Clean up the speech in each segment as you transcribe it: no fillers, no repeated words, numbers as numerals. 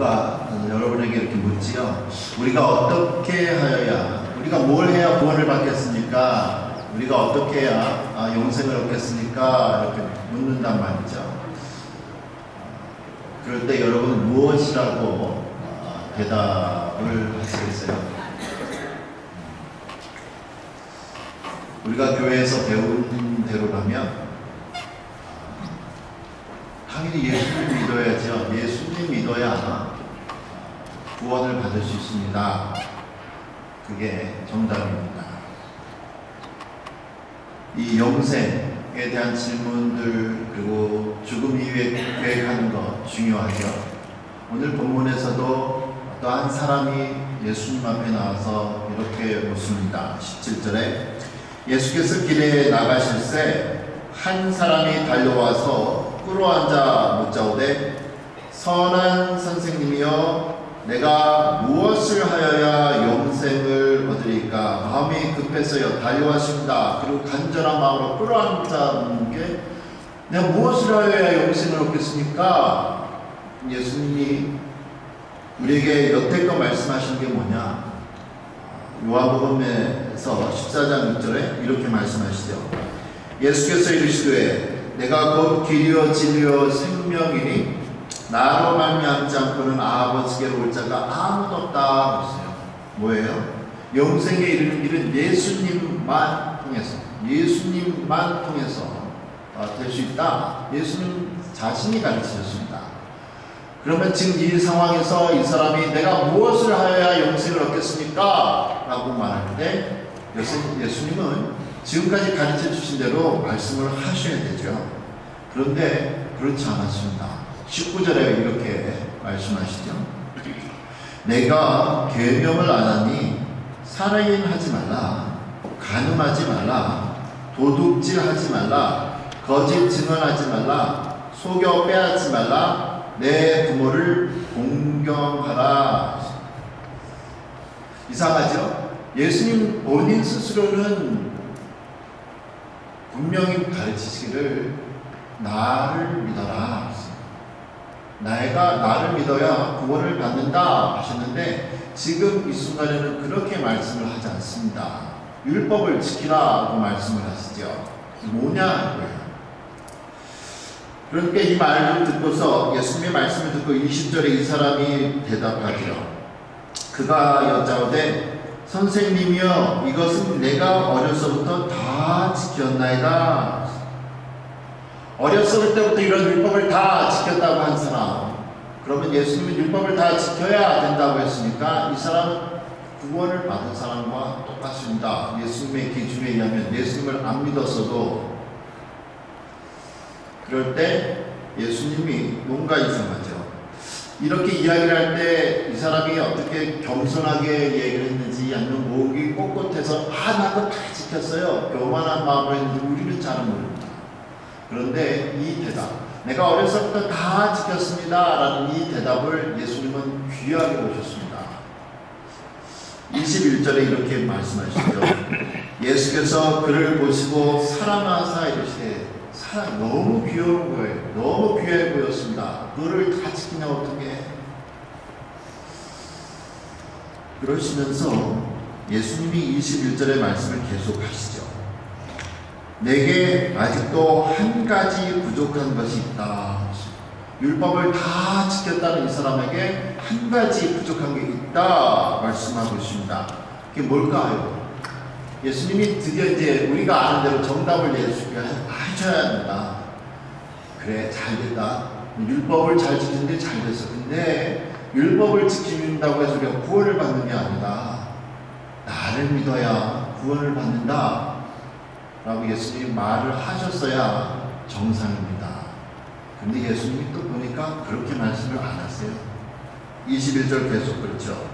누가 여러분에게 이렇게 묻지요. 우리가 어떻게 하여야, 우리가 뭘 해야 구원을 받겠습니까? 우리가 어떻게 해야 영생을 얻겠습니까? 이렇게 묻는단 말이죠. 그럴 때 여러분은 무엇이라고 대답을 하시겠어요? 우리가 교회에서 배운 대로라면 당연히 예수님 믿어야죠. 예수님 믿어야 구원을 받을 수 있습니다. 그게 정답입니다. 이 영생에 대한 질문들, 그리고 죽음 이후에 계획하는 것 중요하죠. 오늘 본문에서도 어떠한 사람이 예수님 앞에 나와서 이렇게 묻습니다. 17절에 예수께서 길에 나가실새 한 사람이 달려와서 꿇어앉아 묻자오되 선한 선생님이여 내가 무엇을 하여야 영생을 얻으리까? 마음이 급해서요 달려왔습니다. 그리고 간절한 마음으로 꿇어앉는 게 내가 무엇을 하여야 영생을 얻겠습니까? 예수님이 우리에게 여태껏 말씀하신 게 뭐냐? 요한복음에서 14장 6절에 이렇게 말씀하시죠. 예수께서 이르시되 내가 곧 길이요 진리요 생명이니 나로 말미암지 않고는 아버지께로 올 자가 아무도 없다 했어요. 뭐예요? 영생에 이르는 길은 예수님만 통해서 될 수 있다. 예수님 자신이 가르치셨습니다. 그러면 지금 이 상황에서 이 사람이 내가 무엇을 하여야 영생을 얻겠습니까? 라고 말할 때 예수님은 지금까지 가르쳐 주신 대로 말씀을 하셔야 되죠. 그런데 그렇지 않았습니다. 19절에 이렇게 말씀하시죠. 내가 계명을 안 하니 살인하지 말라, 간음하지 말라, 도둑질하지 말라, 거짓 증언하지 말라, 속여 빼앗지 말라, 내 부모를 공경하라. 이상하죠? 예수님 본인 스스로는 분명히 가르치시기를 나를 믿어라. 내가 나를 믿어야 구원을 받는다 하셨는데 지금 이 순간에는 그렇게 말씀을 하지 않습니다. 율법을 지키라고 말씀을 하시죠. 뭐냐 이거예요. 그러니까 이 말을 듣고서 예수님의 말씀을 듣고 20절에 이 사람이 대답하죠. 그가 여짜오되 선생님이여 이것은 내가 어려서부터 다 지켰나이다. 어렸을 때부터 이런 율법을 다 지켰다고 한 사람, 그러면 예수님은 율법을 다 지켜야 된다고 했으니까 이 사람은 구원을 받은 사람과 똑같습니다. 예수님의 기준에 의하면 예수님을 안 믿었어도. 그럴 때 예수님이 뭔가 이상하죠. 이렇게 이야기를 할 때 이 사람이 어떻게 겸손하게 얘기를 했는지 아니면 목이 꼿꼿해서 나도 다 지켰어요 교만한 마음으로 했는지 우리는 잘 모릅니다. 그런데 이 대답, 내가 어려서부터 다 지켰습니다 라는 이 대답을 예수님은 귀하게 보셨습니다. 21절에 이렇게 말씀하시죠. 예수께서 그를 보시고 사랑하사 이르시되, 너무 귀여운 거예요. 너무 귀해 보였습니다. 그를 다 지키냐 어떻게 해? 그러시면서 예수님이 21절의 말씀을 계속 하시죠. 내게 아직도 한 가지 부족한 것이 있다. 율법을 다 지켰다는 이 사람에게 한 가지 부족한 게 있다 말씀하고 있습니다. 그게 뭘까요? 예수님이 드디어 이제 우리가 아는 대로 정답을 해줘야 합니다. 그래, 잘 됐다. 율법을 잘 지키는데 잘 됐어. 근데 율법을 지킨다고 해서 우리가 구원을 받는 게 아니다. 나를 믿어야 구원을 받는다 라고 예수님이 말을 하셨어야 정상입니다. 근데 예수님이 또 보니까 그렇게 말씀을 안 하세요. 21절 계속 그렇죠.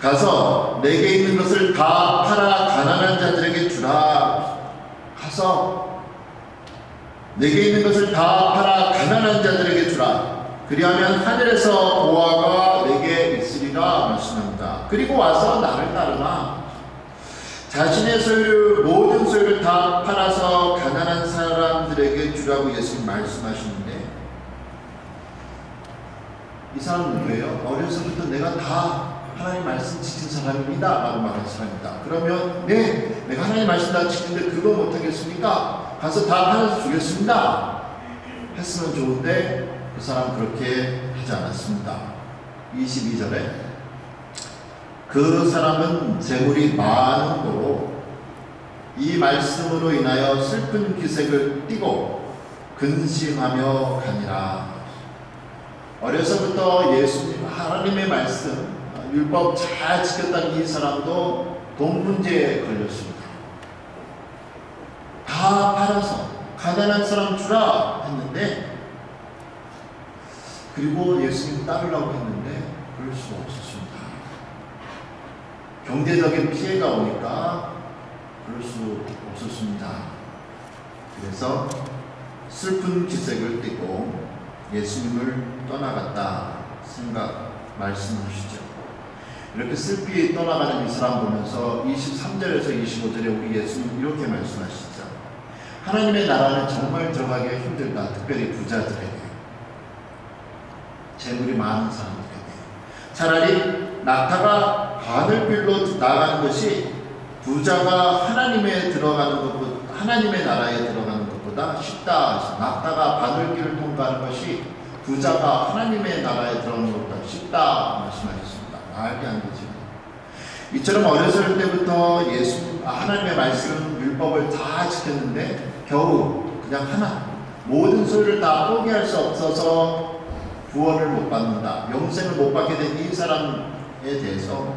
가서 내게 있는 것을 다 팔아 가난한 자들에게 주라. 가서 내게 있는 것을 다 팔아 가난한 자들에게 주라. 그리하면 하늘에서 보화가 내게 있으리라 말씀합니다. 그리고 와서 나를 따르라. 자신의 소유를, 모든 소유를 다 팔아서 가난한 사람들에게 주라고 예수님 말씀하시는데 이 사람은 누구예요? 어려서부터 내가 다 하나님 말씀 지킨 사람입니다 라고 말하는 사람입니다. 그러면 네, 내가 하나님 말씀 다 지키는데 그거 못하겠습니까? 가서 다 팔아서 주겠습니다 했으면 좋은데 그 사람 그렇게 하지 않았습니다. 22절에 그 사람은 재물이 많은 고로 이 말씀으로 인하여 슬픈 기색을 띠고 근심하며 가니라. 어려서부터 예수님 하나님의 말씀 율법 잘 지켰다는 이 사람도 돈 문제에 걸렸습니다. 다 팔아서 가난한 사람 주라 했는데, 그리고 예수님 따르라고 했는데 그럴 수가 없었습니다. 경제적인 피해가 오니까 그럴 수 없었습니다. 그래서 슬픈 기색을 띠고 예수님을 떠나갔다 말씀하시죠. 이렇게 슬피 떠나가는 이 사람 보면서 23절에서 25절에 우리 예수님 이렇게 말씀하시죠. 하나님의 나라는 정말 들어가기가 힘들다. 특별히 부자들에게, 재물이 많은 사람들에게. 차라리 낙타가 바늘길로 나가는 것이 부자가 하나님의 나라에 들어가는 것보다 쉽다. 낙타가 바늘길을 통과하는 것이 부자가 하나님의 나라에 들어가는 것보다 쉽다 말씀하셨습니다. 말이 안 되죠. 이처럼 어렸을 때부터 하나님의 말씀 율법을 다 지켰는데 겨우 그냥 하나, 모든 소유를 다 포기할 수 없어서 구원을 못 받는다, 영생을 못 받게 된 이 사람에 대해서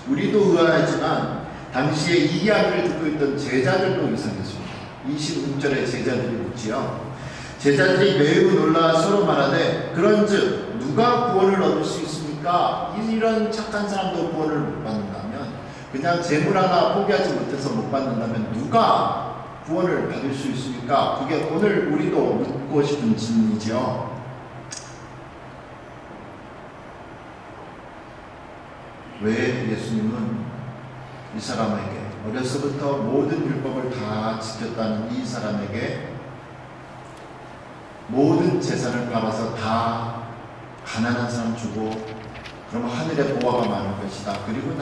우리도 의아하지만 당시에 이 이야기를 듣고 있던 제자들도 이상했습니다. 26절에 제자들이 묻지요. 제자들이 매우 놀라 서로 말하되 그런즉 누가 구원을 얻을 수 있습니까? 이런 착한 사람도 구원을 못 받는다면, 그냥 재물 하나 포기하지 못해서 못 받는다면 누가 구원을 받을 수 있습니까? 그게 오늘 우리도 묻고 싶은 질문이죠. 왜 예수님은 이 사람에게, 어려서부터 모든 율법을 다 지켰다는 이 사람에게 모든 재산을 팔아서 다 가난한 사람 주고 그러면 하늘에 보화가 많을 것이다, 그리고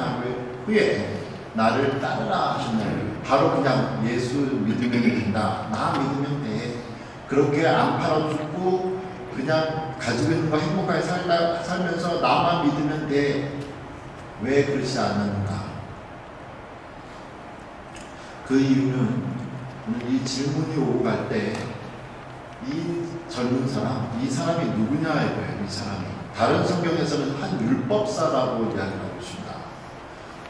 후에 나를 따르라 하셨나요? 바로 그냥 예수 믿으면 된다, 나 믿으면 돼, 그렇게 안 팔아 죽고 그냥 가지고 있는 거 행복하게 살면서 나만 믿으면 돼, 왜 그렇지 않는가? 그 이유는 오늘 이 질문이 오고 갈 때 이 젊은 사람, 이 사람이 누구냐에 거예요. 이 사람이 다른 성경에서는 한 율법사라고 이야기하고 있습니다.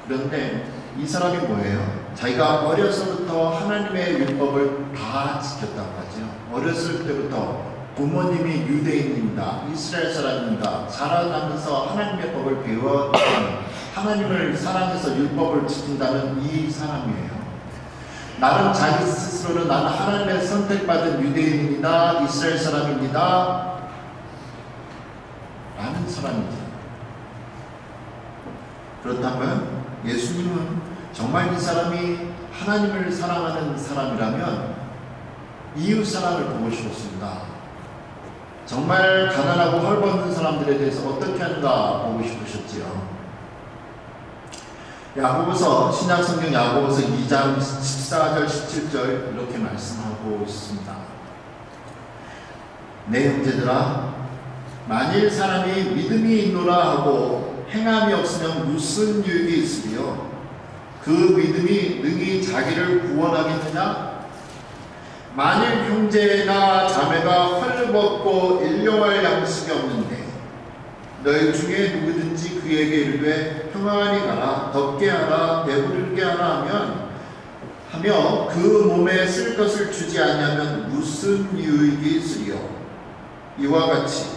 그런데 이 사람이 뭐예요? 자기가 어려서부터 하나님의 율법을 다 지켰다고 하죠. 어렸을 때부터 부모님이 유대인입니다, 이스라엘 사람입니다. 자라나면서 하나님의 법을 배워 하나님을 사랑해서 율법을 지킨다는 이 사람이에요. 나름 자기 스스로는 나는 하나님의 선택받은 유대인입니다, 이스라엘 사람입니다 라는 사람이죠. 그렇다면 예수님은 정말 이 사람이 하나님을 사랑하는 사람이라면 이웃 사랑을 보고 싶었습니다. 정말 가난하고 헐벗는 사람들에 대해서 어떻게 하는가 보고 싶으셨지요. 야고보서, 신약성경 야고보서 2장 14절 17절 이렇게 말씀하고 있습니다. 내 형제들아, 만일 사람이 믿음이 있노라 하고 행함이 없으면 무슨 유익이 있으리요? 그 믿음이 능히 자기를 구원하겠느냐? 만일 형제나 자매가 헐벗고 일용할 양식이 없는데 너희 중에 누구든지 그에게 이르되 평안히 가라, 덥게 하라, 배부르게 하라 하며 그 몸에 쓸 것을 주지 않냐면 무슨 유익이 있으리요? 이와 같이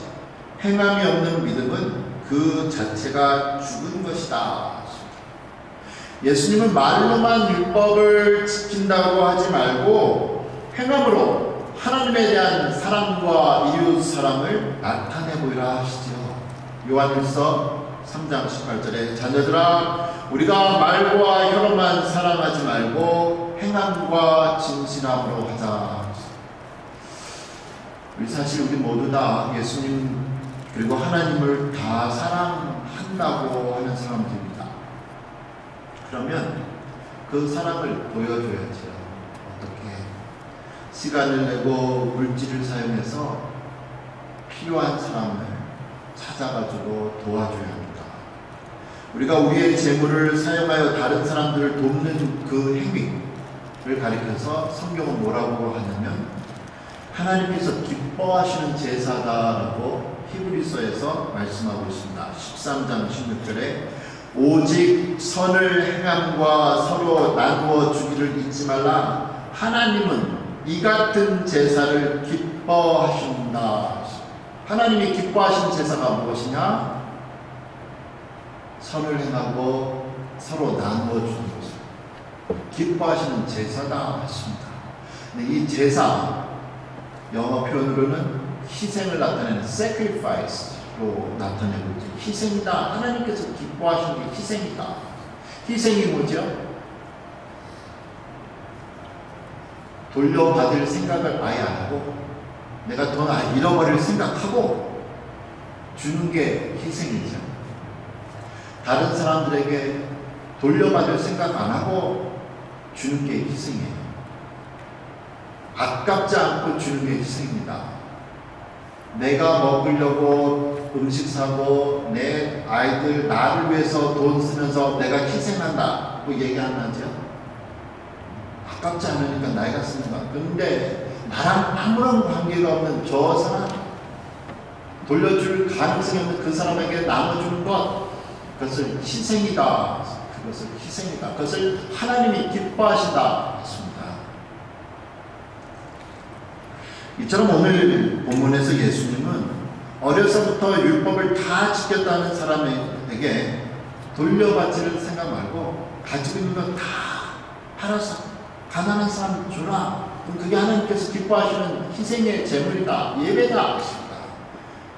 행함이 없는 믿음은 그 자체가 죽은 것이다. 예수님은 말로만 율법을 지킨다고 하지 말고 행함으로 하나님에 대한 사랑과 이웃 사랑을 나타내 보이라 하시죠. 요한일서 3장 18절에 자녀들아, 우리가 말과 혀로만 사랑하지 말고 행함과 진실함으로 하자. 사실 우리 모두 다 예수님 그리고 하나님을 다 사랑한다고 하는 사람들입니다. 그러면 그 사랑을 보여줘야죠. 어떻게? 시간을 내고 물질을 사용해서 필요한 사람을 찾아가지고 도와줘야 합니다. 우리가 우리의 재물을 사용하여 다른 사람들을 돕는 그 행위를 가리켜서 성경은 뭐라고 하냐면 하나님께서 기뻐하시는 제사다라고 히브리서에서 말씀하고 있습니다. 13장 16절에 오직 선을 행함과 서로 나누어 주기를 잊지 말라. 하나님은 이 같은 제사를 기뻐하신다. 하나님이 기뻐하시는 제사가 무엇이냐? 선을 행하고 서로 나누어 주는 것을 기뻐하시는 제사다 했습니다. 근데 이 제사, 영어 표현으로는 희생을 나타내는 sacrifice로 나타내고 있죠. 희생이다. 하나님께서 기뻐하시는 게 희생이다. 희생이 뭐죠? 돌려받을 생각을 아예 안 하고 내가 돈 잃어버릴 생각하고 주는 게 희생이죠. 다른 사람들에게 돌려받을 생각 안 하고 주는 게 희생이에요. 아깝지 않고 주는 게 희생입니다. 내가 먹으려고 음식 사고 내 아이들 나를 위해서 돈 쓰면서 내가 희생한다고 얘기 안 하죠? 아깝지 않으니까 나이가 쓰는 거야. 그런데 나랑 아무런 관계가 없는 저 사람, 돌려줄 가능성이 없는 그 사람에게 나눠주는 것, 그것을 희생이다. 그것을 희생이다. 그것을 하나님이 기뻐하신다. 했습니다. 이처럼 오늘 본문에서 예수님은 어려서부터 율법을 다 지켰다는 사람에게 돌려받지를 생각 말고 가지고 있는 것 다 팔아서 가난한 사람 주라. 그럼 그게 하나님께서 기뻐하시는 희생의 제물이다. 예배다. 했습니다.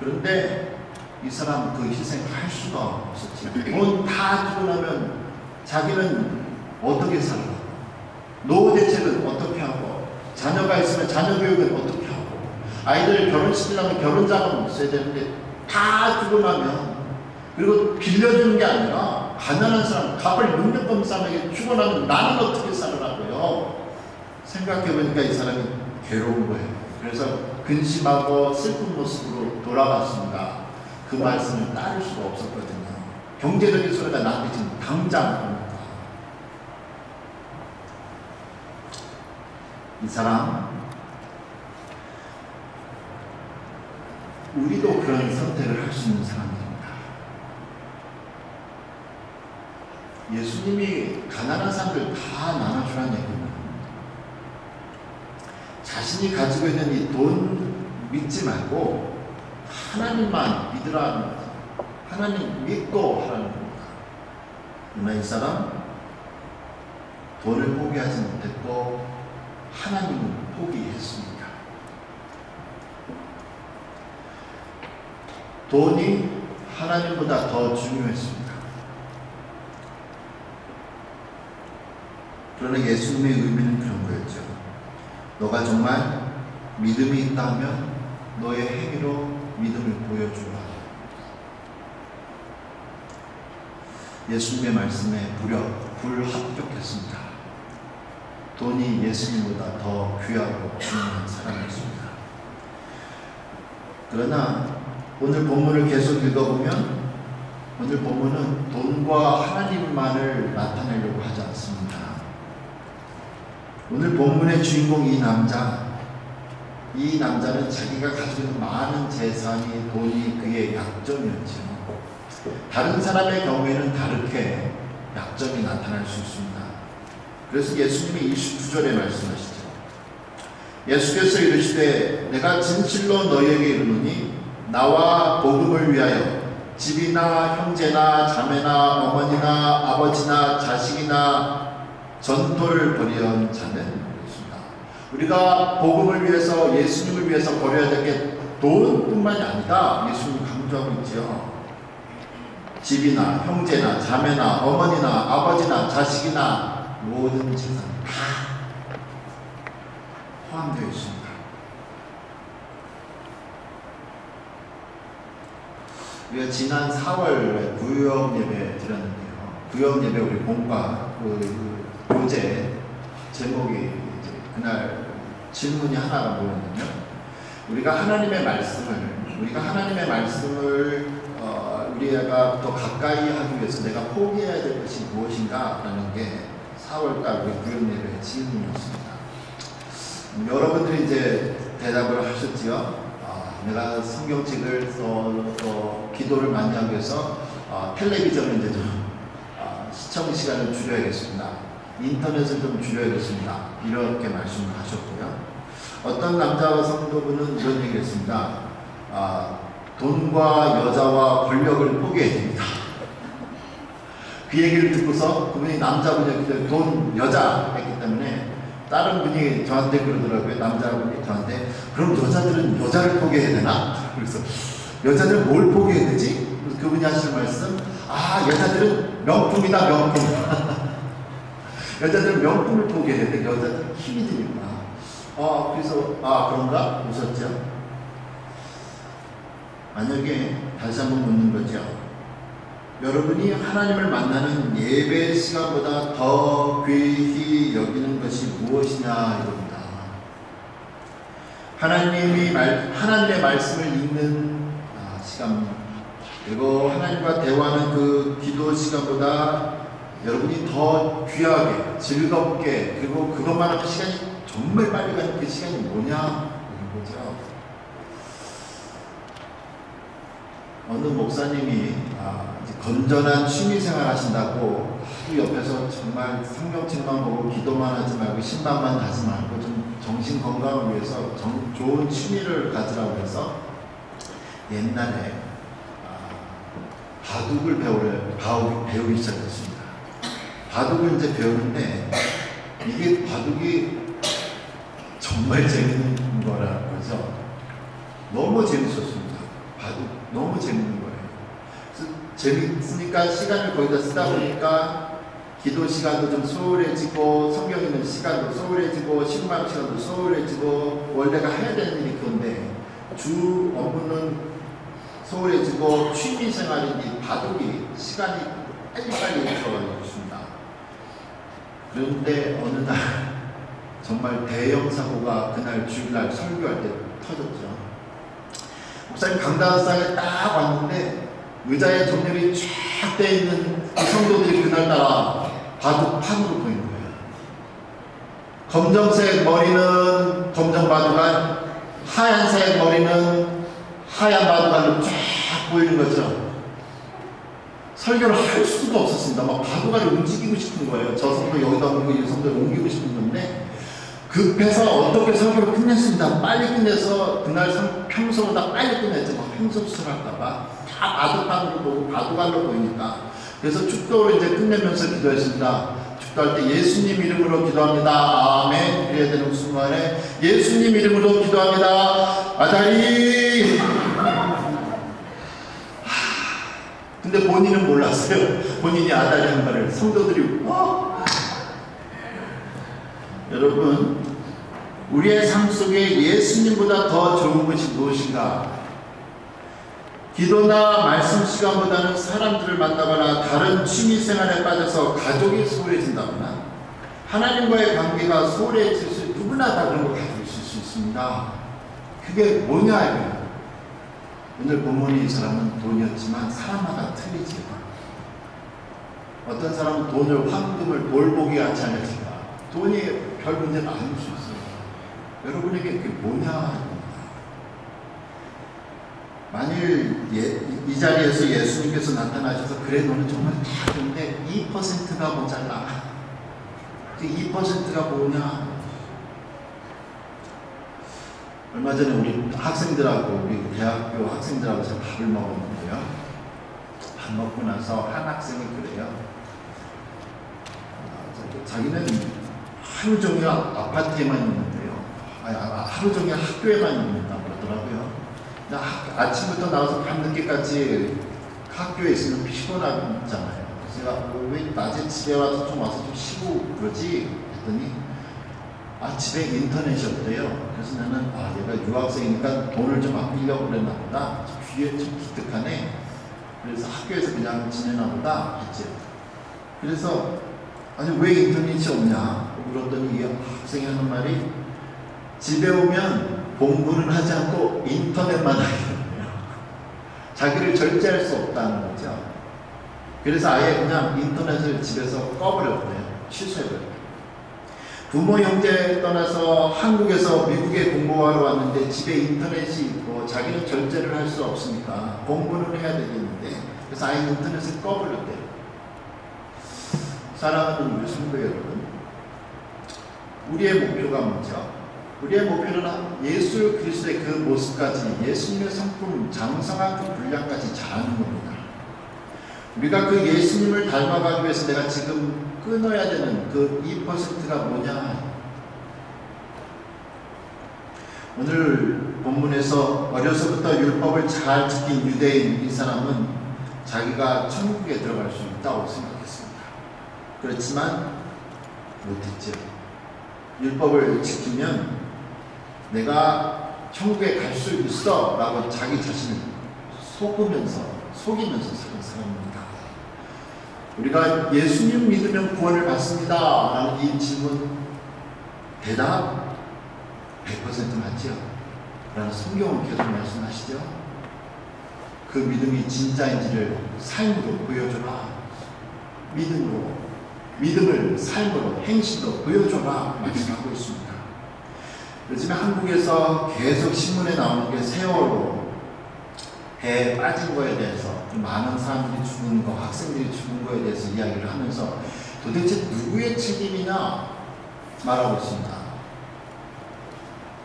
그런데 이 사람 그 희생할 수가 없었지. 돈 다 주고 나면 자기는 어떻게 살아? 노후 대책은 어떻게 하고? 자녀가 있으면 자녀 교육은 어떻게 하고? 아이들 결혼시키려면 결혼 자금 있어야 되는데 다 주고 나면, 그리고 빌려주는 게 아니라 가난한 사람, 값을 능력금 사람에게 주고 나면 나는 어떻게 살으라고요? 생각해보니까 이 사람이 괴로운 거예요. 그래서 근심하고 슬픈 모습으로 돌아갔습니다. 그 말씀을 따를 수가 없었거든요. 경제적인 소리가 나한테 지금 당장 옵니다. 이 사람, 우리도 그런 선택을 할 수 있는 사람입니다. 예수님이 가난한 사람들 다 나눠주라는 얘기는 자신이 가지고 있는 이 돈 믿지 말고 하나님만 믿으라는 거죠. 하나님 믿고 하라는 겁니다. 그러나 이 사람 돈을 포기하지 못했고 하나님을 포기했습니다. 돈이 하나님보다 더 중요했습니다. 그러나 예수님의 의미는 그런 거였죠. 너가 정말 믿음이 있다면 너의 행위로 믿음을 보여주라. 예수님의 말씀에 불합격했습니다. 돈이 예수님보다 더 귀하고 중요한 사람이었습니다. 그러나 오늘 본문을 계속 읽어보면 오늘 본문은 돈과 하나님만을 나타내려고 하지 않습니다. 오늘 본문의 주인공 이 남자는 자기가 가지고 있는 많은 재산이, 돈이 그의 약점이었죠. 다른 사람의 경우에는 다르게 약점이 나타날 수 있습니다. 그래서 예수님이 29절에 말씀하시죠. 예수께서 이르시되 내가 진실로 너희에게 이르노니 나와 복음을 위하여 집이나 형제나 자매나 어머니나 아버지나 자식이나 전토를 벌이던 자는 그렇습니다. 우리가 복음을 위해서, 예수님을 위해서 버려야 될 게 돈뿐만이 아니다. 예수님 강조하고 있죠. 집이나 형제나 자매나 어머니나 아버지나 자식이나 모든 재산 다 포함되어 있습니다. 우리가 지난 4월에 구역 예배 드렸는데요. 구역 예배 우리 본과 교재 제목이 이제 그날 질문이 하나가 뭐였냐면, 우리가 하나님의 말씀을 우리가 더 가까이 하기 위해서 내가 포기해야 될 것이 무엇인가 라는 게 4월달 우리 구역 예배의 질문이었습니다. 여러분들이 이제 대답을 하셨지요. 내가 성경책을 또 기도를 많이 하기 위해서 텔레비전을 이제 좀 시청 시간을 줄여야겠습니다. 인터넷을 좀 줄여야겠습니다. 이렇게 말씀을 하셨고요. 어떤 남자 성도분은 이런 얘기를 했습니다. 돈과 여자와 권력을 포기해야 됩니다. 그 얘기를 듣고서 그분이 남자분이 돈, 여자 했기 때문에 다른 분이 저한테 그러더라고요. 남자분이 저한테, 그럼 여자들은 여자를 포기해야 되나? 그래서 여자들은 뭘 포기해야 되지? 그래서 그분이 하시는 말씀, 여자들은 명품이다, 명품. 여자들은 명품을 포기해야 돼. 여자들은 힘이 드니까. 그래서 그런가? 웃었죠. 만약에 다시 한번 묻는 거죠. 여러분이 하나님을 만나는 예배 시간보다 더 귀히 여기는 것이 무엇이냐 이겁니다. 하나님의 말씀을 읽는 시간, 그리고 하나님과 대화하는 그 기도 시간보다 여러분이 더 귀하게, 즐겁게, 그리고 그것만 하면 시간이 정말 빨리 가는 그 시간이 뭐냐 이런 거죠. 어느 목사님이 건전한 취미생활 하신다고 옆에서 정말 성경책만 보고 기도만 하지 말고 신방만 하지 말고 좀 정신 건강을 위해서 좋은 취미를 가지라고 해서 옛날에 바둑을 배우기 시작했습니다. 바둑을 이제 배우는데 이게 바둑이 정말 재밌는 거라는 거죠. 너무 재밌었습니다. 바둑 너무 재밌는 거예요. 그래서 재밌으니까 시간을 거기다 쓰다 보니까 기도 시간도 좀 소홀해지고, 성경 읽는 시간도 소홀해지고, 신방 시간도 소홀해지고, 원래가 해야 되는 일이 그건데 주 업무는 소홀해지고, 취미 생활인 이 바둑이 시간이 빨리빨리 들어가고 있습니다. 그런데 어느 날 정말 대형 사고가 그날 주일날 설교할 때 터졌죠. 목사님 강단상에 딱 왔는데 의자에 정렬이 쫙 돼 있는 그 성도들이 그날따라 바둑판으로 보이는 거예요. 검정색 머리는 검정 바둑알, 하얀색 머리는 하얀 바둑알로 쫙 보이는 거죠. 설교를 할 수가 없었습니다. 막 바둑알을 움직이고 싶은 거예요. 저 성도 여기다 옮기고 이 성도 옮기고 싶은 건데 급해서 어떻게 설교를 끝냈습니다. 빨리 끝내서 그날 평소보다 빨리 끝냈죠. 막 횡설수설할까봐 다 바둑판으로 보고 바둑알로 보이니까. 그래서 축도를 이제 끝내면서 기도했습니다. 축도할 때 예수님 이름으로 기도합니다. 아멘. 그래야 되는 순간에 예수님 이름으로 기도합니다. 아다리. 근데 본인은 몰랐어요. 본인이 아다리 한 말을 성도들이 여러분, 우리의 삶 속에 예수님보다 더 좋은 것이 무엇인가? 기도나 말씀 시간보다는 사람들을 만나거나 다른 취미생활에 빠져서 가족이 소홀해진다거나 하나님과의 관계가 소홀해질 수, 누구나 다 그런 걸 가지고 있을 수 있습니다. 그게 뭐냐 이거예요. 오늘 본문의 이 사람은 돈이었지만 사람마다 틀리지요. 어떤 사람은 돈을, 황금을 볼복이 하지 않으니까 돈이 별 문제가 아닐 수 있어요. 여러분에게 그게 뭐냐? 만일 이 자리에서 예수님께서 나타나셔서 그래 너는 정말 다 좋은데 2%가 모자라. 그 2%가 뭐냐? 얼마 전에 우리 학생들하고 우리 대학교 학생들하고 제가 밥을 먹었는데요. 밥 먹고 나서 한 학생이 그래요. 자기는 하루 종일 아파트에만 있는데요. 하루 종일 학교에만 있는다고 그러더라고요. 아침부터 나와서 밤늦게까지 학교에 있으면 피곤하잖아요. 그래서 제가 왜 낮에 집에 와서 좀 쉬고 그러지? 했더니 집에 인터넷이 없대요. 그래서 나는 얘가 유학생이니까 돈을 좀 아끼려고 그랬나 보다. 귀에 좀 기특하네. 그래서 학교에서 그냥 지내나 보다 했죠. 그래서 아니 왜 인터넷이 없냐 물었더니 이 학생이 하는 말이 집에 오면 공부는 하지 않고 인터넷만 하거든요. 자기를 절제할 수 없다는 거죠. 그래서 아예 그냥 인터넷을 집에서 꺼버렸대요. 취소해버렸대요. 부모 형제 떠나서 한국에서 미국에 공부하러 왔는데 집에 인터넷이 있고 자기는 절제를 할 수 없으니까 공부는 해야 되겠는데 그래서 아예 인터넷을 꺼버렸대요. 사랑하는 우리 성도 여러분, 우리의 목표가 뭐죠? 우리의 목표는 예수 그리스도의 그 모습까지 예수님의 성품 장성한 그 분량까지 잘하는 겁니다. 우리가 그 예수님을 닮아가기 위해서 내가 지금 끊어야 되는 그 2%가 뭐냐? 오늘 본문에서 어려서부터 율법을 잘 지킨 유대인 이 사람은 자기가 천국에 들어갈 수 있다고 생각했습니다. 그렇지만 못했죠. 율법을 지키면 내가 천국에 갈 수 있어 라고 자기 자신을 속이면서 사는 사람입니다. 우리가 예수님 믿으면 구원을 받습니다 라는 이 질문 대답 100% 맞죠? 라는 성경은 계속 말씀하시죠. 그 믿음이 진짜인지를 삶으로 보여줘라. 믿음을 삶으로 행실로 보여줘라 말씀하고 있습니다. 요즘에 한국에서 계속 신문에 나오는 게 세월호 배에 빠진 거에 대해서 많은 사람들이 죽은 거, 학생들이 죽은 거에 대해서 이야기를 하면서 도대체 누구의 책임이냐 말하고 있습니다.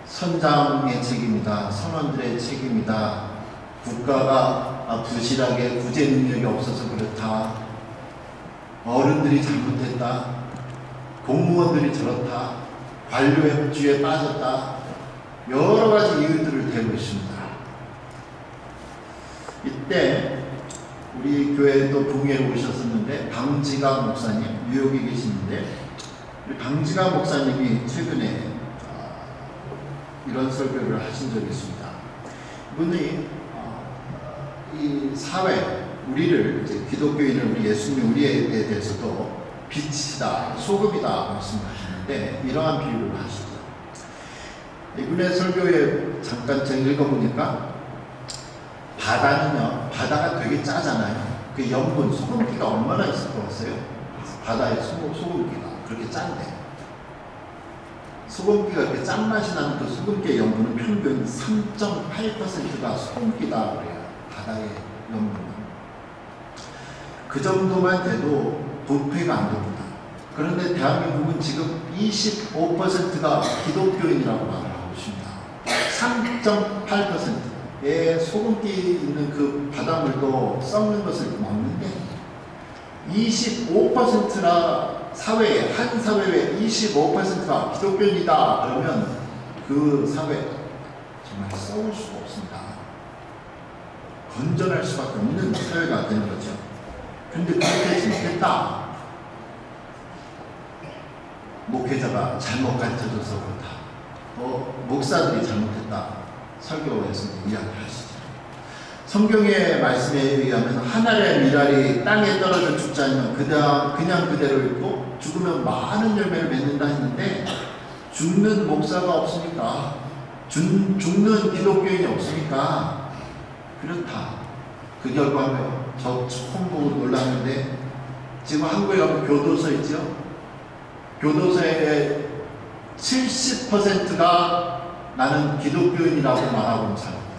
선장의 책임이다. 선원들의 책임이다. 국가가 부실하게 구제 능력이 없어서 그렇다. 어른들이 잘못했다. 공무원들이 저렇다. 관료주의에 빠졌다. 여러 가지 이유들을 대고 있습니다. 이때 우리 교회도 봉해로 오셨었는데 방지가 목사님 뉴욕에 계시는데 우리 방지가 목사님이 최근에 이런 설교를 하신 적이 있습니다. 이분이 이 사회 우리를 이제 기독교인을 우리 예수님 우리에 대해서도 빛이다 소금이다 말씀하시는데 이러한 비유를 하시죠. 이분의 설교에 잠깐 제가 읽어보니까 바다가 되게 짜잖아요. 그 염분 소금기가 얼마나 있을 것 같아요? 바다의 소금기가 그렇게 짠데 소금기가 이렇게 짠맛이 나는 그 소금기의 염분은 평균 3.8%가 소금기다 그래요. 바다의 염분은. 그 정도만 돼도 부패가 안 됩니다. 그런데 대한민국은 지금 25%가 기독교인이라고 말을 하고 있습니다. 3.8%의 소금기 있는 그 바닷물도 썩는 것을 먹는데 25%나 사회에 한 사회에 25%가 기독교인이다 그러면 그 사회 정말 썩을 수가 없습니다. 건전할 수밖에 없는 사회가 되는 거죠. 그런데 그렇게 되지 못했다. 목회자가 잘못 가르쳐줘서 그렇다. 목사들이 잘못했다. 설교에서 이야기하시죠. 성경의 말씀에 의하면 한 알의 밀알이 땅에 떨어져 죽지 않으면 그냥 그대로 있고 죽으면 많은 열매를 맺는다 했는데 죽는 목사가 없으니까 죽는 기독교인이 없으니까 그렇다. 그 결과는 저 처음 보고 놀랐는데 지금 한국에 가면 교도소 있죠? 교도소의 70%가 나는 기독교인이라고 말하고 있는 사람입니다.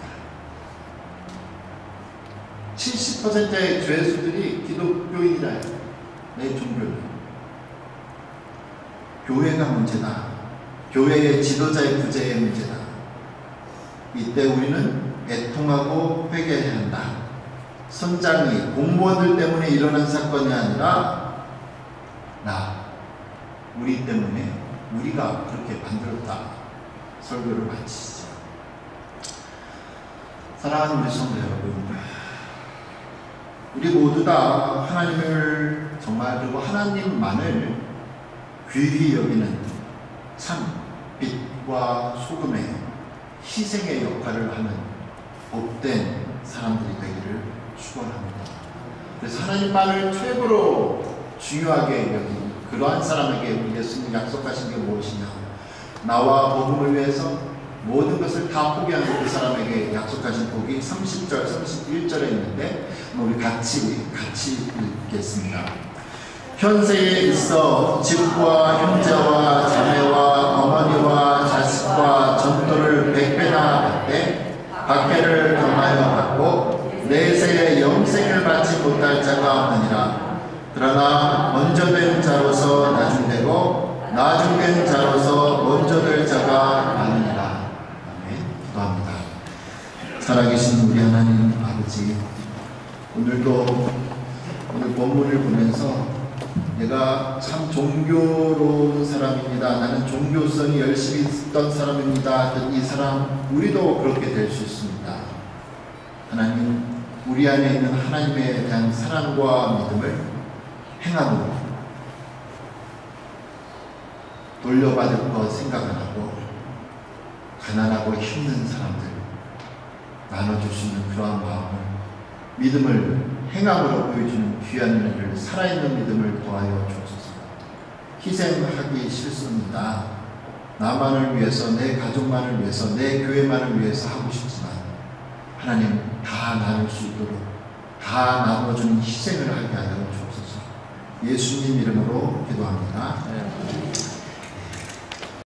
70%의 죄수들이 기독교인이다. 내 종교는. 교회가 문제다. 교회의 지도자의 부재의 문제다. 이때 우리는 애통하고 회개해야 한다. 선장이 공무원들 때문에 일어난 사건이 아니라 우리 때문에 우리가 그렇게 만들었다. 설교를 마치시죠. 사랑하는 우리 성도 여러분, 우리 모두 다 하나님을 정말 그리고 하나님만을 귀히 여기는 참 빛과 소금의 희생의 역할을 하는 복된 사람들이 되기를 축원합니다. 그래서 하나님 말을 최고로 중요하게 여기는 그러한 사람에게 예수님 약속하신 게 무엇이냐? 나와 복음을 위해서 모든 것을 다 포기하는 그 사람에게 약속하신 복이 30절, 31절에 있는데 우리 같이 읽겠습니다. 현세에 있어 집과 형제와 자매와 어머니와 자식과 전토를 100배나 받되 박해를 경하여 받고 내세에 영생을 받지 못할 자가 없느니라. 그러나 먼저 된 자로서 나중되고 나중된 자로서 먼저 될 자가 많으니라. 아멘. 기도합니다. 살아계신 우리 하나님 아버지, 오늘도 오늘 본문을 보면서 내가 참 종교로운 사람입니다. 나는 종교성이 열심히 있던 사람입니다. 이 사람 우리도 그렇게 될 수 있습니다. 하나님, 우리 안에 있는 하나님에 대한 사랑과 믿음을 행함으로 돌려받을 것 생각을 하고 가난하고 힘든 사람들 나눠줄 수 있는 그러한 마음을, 믿음을 행함으로 보여주는 귀한 은혜를, 살아있는 믿음을 더하여 주옵소서. 희생하기 싫습니다. 나만을 위해서, 내 가족만을 위해서, 내 교회만을 위해서 하고 싶지만 하나님 다 나눌 수 있도록 다 나눠주는 희생을 하게 하여 주옵소서. 예수님 이름으로 기도합니다.